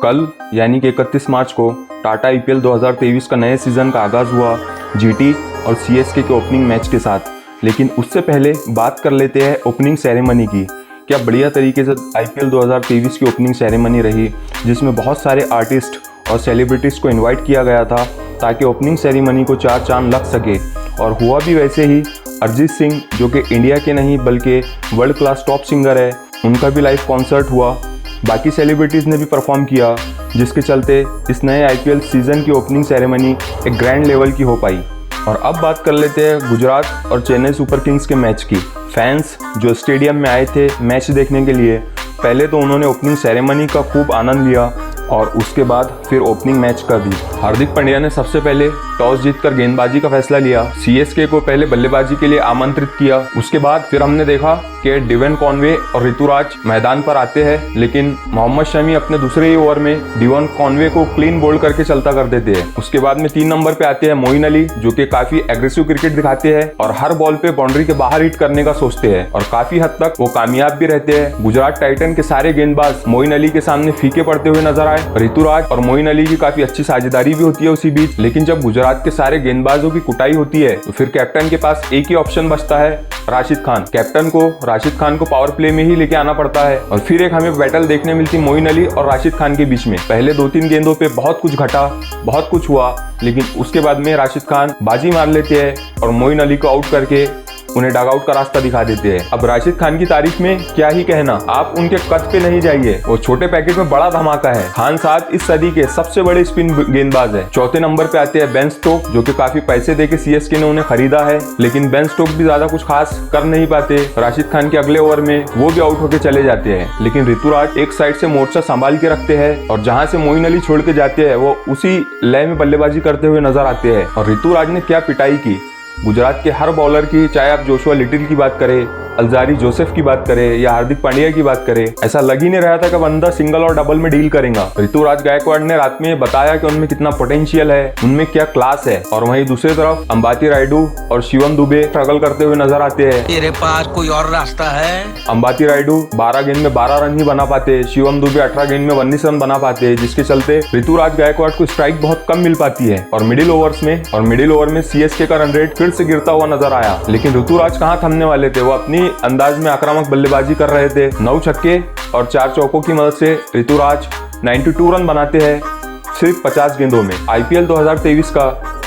कल यानी कि 31 मार्च को टाटा IPL 2023 का नए सीज़न का आगाज़ हुआ GT और CSK के ओपनिंग मैच के साथ। लेकिन उससे पहले बात कर लेते हैं ओपनिंग सेरेमनी की। क्या बढ़िया तरीके से IPL 2023 की ओपनिंग सेरेमनी रही, जिसमें बहुत सारे आर्टिस्ट और सेलिब्रिटीज़ को इनवाइट किया गया था ताकि ओपनिंग सेरेमनी को चार चांद लग सके। और हुआ भी वैसे ही। अरिजीत सिंह, जो कि इंडिया के नहीं बल्कि वर्ल्ड क्लास टॉप सिंगर है, उनका भी लाइव कॉन्सर्ट हुआ। बाकी सेलिब्रिटीज़ ने भी परफॉर्म किया, जिसके चलते इस नए IPL सीज़न की ओपनिंग सेरेमनी एक ग्रैंड लेवल की हो पाई। और अब बात कर लेते हैं गुजरात और चेन्नई सुपर किंग्स के मैच की। फैंस जो स्टेडियम में आए थे मैच देखने के लिए, पहले तो उन्होंने ओपनिंग सेरेमनी का खूब आनंद लिया और उसके बाद फिर ओपनिंग मैच कर दी। हार्दिक पांड्या ने सबसे पहले टॉस जीतकर गेंदबाजी का फैसला लिया। CSK को पहले बल्लेबाजी के लिए आमंत्रित किया। उसके बाद फिर हमने देखा कि डेवन कॉनवे और ऋतुराज मैदान पर आते हैं, लेकिन मोहम्मद शमी अपने दूसरे ही ओवर में डेवन कॉनवे को क्लीन बोल्ड करके चलता कर देते हैं। उसके बाद में 3 नंबर पे आते हैं मोइन अली, जो कि काफी एग्रेसिव क्रिकेट दिखाते हैं और हर बॉल पे बाउंड्री के बाहर हिट करने का सोचते हैं और काफी हद तक वो कामयाब भी रहते हैं। गुजरात टाइटन के सारे गेंदबाज मोइन अली के सामने फीके पड़ते हुए नजर आए। ऋतुराज और मोइन अली की काफी अच्छी साझेदारी भी होती है उसी बीच। लेकिन जब गुजरात के सारे गेंदबाजों की कुटाई होती है तो फिर कैप्टन के पास एक ही ऑप्शन बचता है, राशिद खान। कैप्टन को राशिद खान को पावर प्ले में ही लेके आना पड़ता है और फिर एक हमें बैटल देखने मिलती मोइन अली और राशिद खान के बीच में। पहले 2-3 गेंदों पे बहुत कुछ घटा, बहुत कुछ हुआ, लेकिन उसके बाद में राशिद खान बाजी मार लेते हैं और मोइन अली को आउट करके उन्हें डगआउट का रास्ता दिखा देते हैं। अब राशिद खान की तारीफ में क्या ही कहना, आप उनके कद पे नहीं जाइए, वो छोटे पैकेट में बड़ा धमाका है। खान साहब इस सदी के सबसे बड़े स्पिन गेंदबाज है। चौथे नंबर पे आते हैं बेन स्टोक, जो कि काफी पैसे देके CSK ने उन्हें खरीदा है, लेकिन बेन स्टोक भी ज्यादा कुछ खास कर नहीं पाते। राशिद खान के अगले ओवर में वो भी आउट होकर चले जाते हैं। लेकिन ऋतुराज एक साइड से मोर्चा संभाल के रखते हैं और जहां से मोइन अली छोड़ के जाते हैं वो उसी लय में बल्लेबाजी करते हुए नजर आते हैं। और ऋतुराज ने क्या पिटाई की गुजरात के हर बॉलर की, चाहे आप जोशुआ लिटिल की बात करें, अल्जारी जोसेफ की बात करें या हार्दिक पांड्या की बात करें, ऐसा लग ही नहीं रहा था कि बंदा सिंगल और डबल में डील करेगा। ऋतुराज गायकवाड़ ने रात में बताया कि उनमें कितना पोटेंशियल है, उनमें क्या क्लास है। और वहीं दूसरी तरफ अंबाती रायडू और शिवम दुबे स्ट्रगल करते हुए नजर आते हैं। तेरे पास कोई और रास्ता है? अंबाती रायडू 12 गेंद में 12 रन ही बना पाते, शिवम दुबे 18 गेंद में 19 रन बना पाते, जिसके चलते ऋतुराज गायकवाड़ को स्ट्राइक बहुत कम मिल पाती है। और मिडिल ओवर में CSK का रन रेट फिर से गिरता हुआ नजर आया। लेकिन ऋतुराज कहाँ थमने वाले थे, वो अपनी अंदाज में आक्रामक बल्लेबाजी कर रहे थे। 9 छक्के और 4 चौकों की मदद से ऋतुराज 92 रन बनाते हैं सिर्फ 50 गेंदों में। IPL 2023 का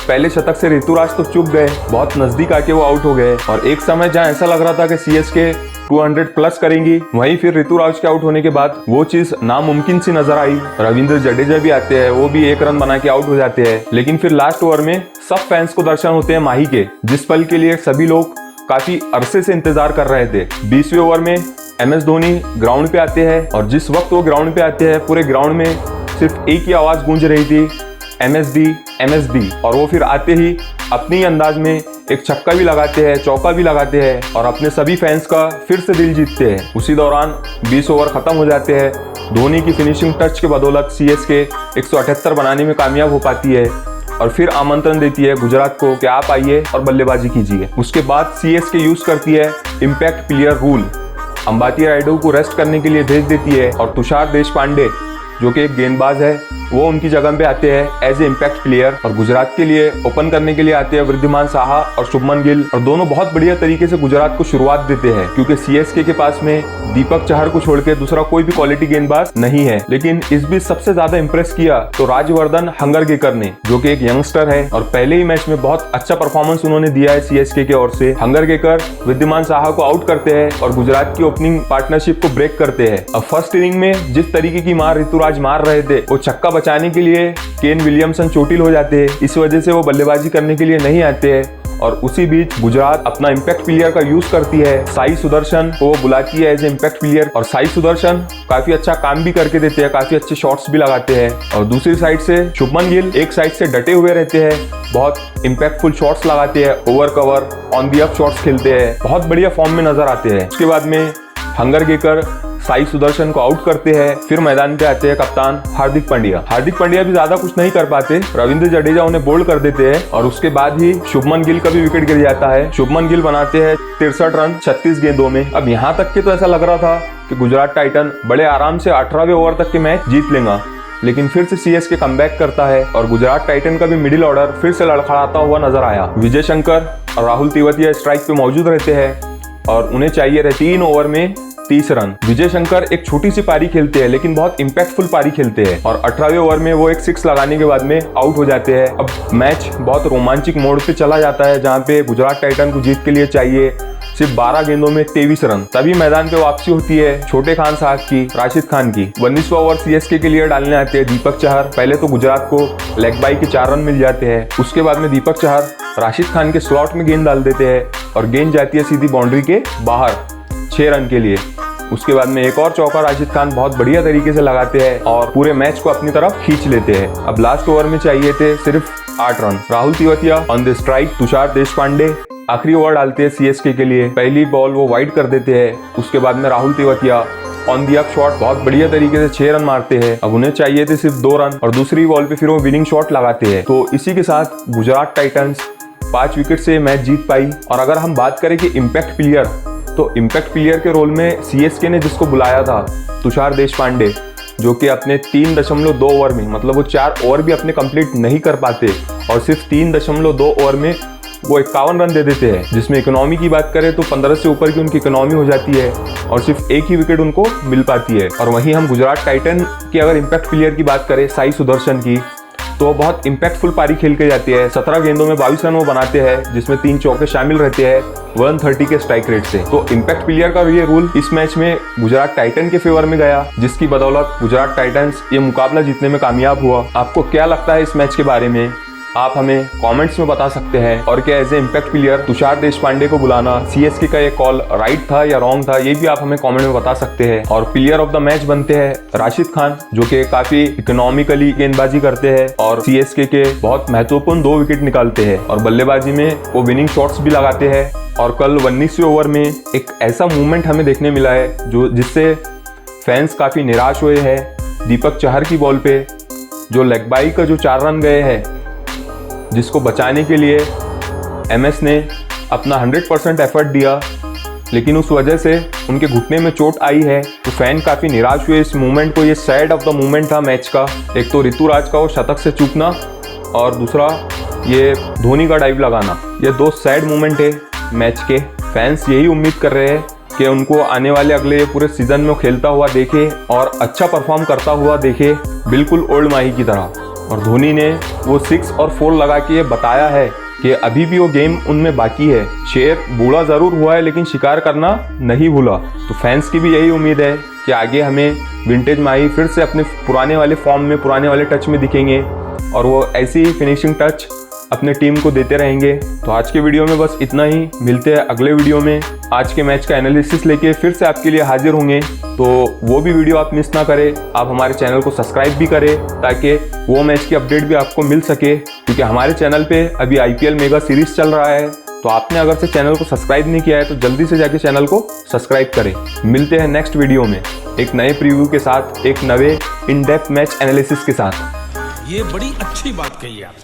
पहले शतक से ऋतुराज तो चूक गए, बहुत नजदीक आके वो आउट हो गए। और एक समय जहां ऐसा लग रहा था कि CSK 200 प्लस करेंगी, वहीं फिर ऋतुराज के आउट होने के बाद वो चीज नामुमकिन सी नजर आई। रविंद्र जडेजा भी आते हैं, वो भी 1 रन बना के आउट हो जाते हैं। लेकिन फिर लास्ट ओवर में सब फैंस को दर्शन होते हैं माही के, जिस पल के लिए सभी लोग काफी अरसे से इंतजार कर रहे थे। 20वें ओवर में MS धोनी ग्राउंड पे आते हैं और जिस वक्त वो ग्राउंड पे आते हैं पूरे ग्राउंड में सिर्फ एक ही आवाज गूंज रही थी, MSD। और वो फिर आते ही अपनी अंदाज में एक छक्का भी लगाते हैं, चौका भी लगाते हैं और अपने सभी फैंस का फिर से दिल जीतते हैं। उसी दौरान 20 ओवर खत्म हो जाते हैं। धोनी की फिनिशिंग टच के बदौलत CSK 178 बनाने में कामयाब हो पाती है और फिर आमंत्रण देती है गुजरात को कि आप आइए और बल्लेबाजी कीजिए। उसके बाद CSK यूज करती है impact player rule. Ambati Rayudu को रेस्ट करने के लिए भेज देती है और तुषार देशपांडे, जो कि एक गेंदबाज है, वो उनकी जगह पे आते हैं एज ए इम्पैक्ट प्लेयर। और गुजरात के लिए ओपन करने के लिए आते हैं वृद्धिमान साहा और शुभमन गिल। और दोनों बहुत बढ़िया तरीके से गुजरात को शुरुआत देते हैं, क्योंकि CSK के पास में दीपक चहर को छोड़ के दूसरा कोई भी क्वालिटी गेंदबाज नहीं है। लेकिन इस बीच सबसे ज्यादा इंप्रेस किया तो राजवर्धन हंगरगेकर ने, जो कि एक यंगस्टर है और पहले ही मैच में बहुत अच्छा परफॉर्मेंस उन्होंने दिया है CSK की ओर से। हंगरगेकर वृद्धिमान साहा को आउट करते हैं और गुजरात की ओपनिंग पार्टनरशिप को ब्रेक करते हैं। अब फर्स्ट इनिंग में जिस तरीके की मार ऋतुराज मार रहे थे, वो छक्का बचाने के लिए केन विलियमसन चोटिल हो जाते हैं, इस वजह से वो बल्लेबाजी करने के लिए नहीं आते हैं। और उसी बीच गुजरात अपना इम्पैक्ट प्लेयर का यूज करती है। साई सुदर्शन को बुलाती है एज ए इम्पैक्ट प्लेयर और साई सुदर्शन काफी अच्छा काम भी करके देते हैं, काफी अच्छे शॉट्स भी लगाते हैं। और दूसरी साइड से शुभमन गिल एक साइड से डटे हुए रहते हैं, बहुत इम्पैक्टफुल शॉट्स लगाते हैं, over cover on the up shots खेलते हैं, बहुत बढ़िया फॉर्म में नजर आते हैं। उसके बाद में हंगरगेकर साई सुदर्शन को आउट करते हैं। फिर मैदान पे आते हैं कप्तान हार्दिक पांड्या भी ज्यादा कुछ नहीं कर पाते, रविंद्र जडेजा उन्हें बोल्ड कर देते हैं और उसके बाद ही शुभमन गिल का भी विकेट गिर जाता है। शुभमन गिल बनाते हैं 63 रन 36 गेंदों में। अब यहाँ तक के तो ऐसा लग रहा था कि गुजरात टाइटन बड़े आराम से 18वें ओवर तक के मैच जीत लेगा, लेकिन फिर से सीएसके कमबैक करता है और गुजरात टाइटन का भी मिडिल ऑर्डर फिर से लड़खड़ाता हुआ नजर आया। विजय शंकर और राहुल तेवतिया स्ट्राइक पे मौजूद रहते हैं और उन्हें चाहिए रहती 3 ओवर में 30 रन। विजय शंकर एक छोटी सी पारी खेलते हैं लेकिन बहुत इंपैक्टफुल पारी खेलते हैं और 18वें ओवर में वो एक 6 लगाने के बाद में आउट हो जाते हैं। अब मैच बहुत रोमांचक मोड पे चला जाता है जहां पे गुजरात टाइटन को जीत के लिए चाहिए सिर्फ 12 गेंदों में 23 रन। तभी मैदान पे वापसी होती है छोटे खान साहब की, राशिद खान की। 19वां ओवर सीएसके के लिए डालने आते हैं दीपक चहर। पहले तो गुजरात को लेग बाई के 4 रन मिल जाते हैं। उसके बाद में दीपक चहर राशिद खान के स्लॉट में गेंद डाल देते हैं और गेंद जाती है सीधी बाउंड्री के बाहर 6 रन के लिए। उसके बाद में एक और चौका राशिद खान बहुत बढ़िया तरीके से लगाते हैं और पूरे मैच को अपनी तरफ खींच लेते हैं। अब लास्ट ओवर में चाहिए थे सिर्फ 8 run. Rahul Tewatia on the strike, Tushar Deshpande आखिरी ओवर डालते हैं सीएसके के लिए। पहली बॉल वो वाइड कर देते हैं। उसके बाद में Rahul Tewatia on the up shot बहुत बढ़िया तरीके से 6 रन मारते हैं। अब उन्हें चाहिए थे सिर्फ 2 रन और दूसरी बॉल पे फिर वो विनिंग शॉट लगाते हैं। तो इसी के साथ गुजरात टाइटंस 5 विकेट से मैच जीत पाई। और अगर हम बात करें कि इम्पैक्ट प्लेयर, तो इम्पैक्ट प्लेयर के रोल में सीएसके ने जिसको बुलाया था तुषार देशपांडे, जो कि अपने 3.2 ओवर में, मतलब वो 4 ओवर भी अपने कंप्लीट नहीं कर पाते और सिर्फ 3.2 ओवर में वो 51 रन दे देते हैं। जिसमें इकोनॉमी की बात करें तो 15 से ऊपर की उनकी इकोनॉमी हो जाती है और सिर्फ एक ही विकेट उनको मिल पाती है। और वहीं हम गुजरात टाइटन की अगर इम्पैक्ट प्लेयर की बात करें साई सुदर्शन की, तो बहुत इम्पैक्टफुल पारी खेल के जाती है। 17 गेंदों में 22 रन वो बनाते हैं जिसमें 3 चौके शामिल रहते हैं 130 के स्ट्राइक रेट से। तो इम्पैक्ट प्लेयर का ये रूल इस मैच में गुजरात टाइटन के फेवर में गया, जिसकी बदौलत गुजरात टाइटंस ये मुकाबला जीतने में कामयाब हुआ। आपको क्या लगता है इस मैच के बारे में, आप हमें कमेंट्स में बता सकते हैं। और क्या as a impact player Tushar Deshpande को बुलाना सीएसके का ये कॉल राइट था या रॉन्ग था, ये भी आप हमें कमेंट में बता सकते हैं। और प्लेयर ऑफ द मैच बनते हैं राशिद खान, जो कि काफी इकोनॉमिकली गेंदबाजी करते हैं और सीएसके के बहुत महत्वपूर्ण 2 विकेट निकालते हैं और बल्लेबाजी में वो विनिंग शॉट्स भी लगाते हैं। और कल 19वें ओवर में एक ऐसा मूवमेंट हमें देखने मिला है जिससे फैंस काफी निराश हुए हैं। दीपक चहर की बॉल पे जो लेग बाई का जो 4 रन गए हैं, जिसको बचाने के लिए एमएस ने अपना 100% एफर्ट दिया, लेकिन उस वजह से उनके घुटने में चोट आई है। तो फैन काफ़ी निराश हुए इस मूवमेंट को। ये सैड ऑफ द मूवमेंट था मैच का। एक तो ऋतुराज का वो शतक से चूकना और दूसरा ये धोनी का डाइव लगाना, ये 2 सैड मूवमेंट है मैच के। फैंस यही उम्मीद कर रहे हैं कि उनको आने वाले अगले पूरे सीजन में खेलता हुआ देखे और अच्छा परफॉर्म करता हुआ देखे, बिल्कुल ओल्ड माही की तरह। और धोनी ने वो 6 और 4 लगा के ये बताया है कि अभी भी वो गेम उनमें बाकी है। शेर बूढ़ा ज़रूर हुआ है लेकिन शिकार करना नहीं भूला। तो फैंस की भी यही उम्मीद है कि आगे हमें विंटेज माही फिर से अपने पुराने वाले फॉर्म में, पुराने वाले टच में दिखेंगे और वो ऐसी ही फिनिशिंग टच अपने टीम को देते रहेंगे। तो आज के वीडियो में बस इतना ही। मिलते हैं अगले वीडियो में। आज के मैच का एनालिसिस लेके फिर से आपके लिए हाजिर होंगे, तो वो भी वीडियो आप मिस ना करें। आप हमारे चैनल को सब्सक्राइब भी करें ताकि वो मैच की अपडेट भी आपको मिल सके, क्योंकि हमारे चैनल पे अभी IPL मेगा सीरीज चल रहा है। तो आपने अगर से चैनल को सब्सक्राइब नहीं किया है तो जल्दी से जाके चैनल को सब्सक्राइब करें। मिलते हैं नेक्स्ट वीडियो में एक नए प्रीव्यू के साथ, एक नए इन डेप्थ मैच एनालिसिस के साथ। ये बड़ी अच्छी बात कही आप।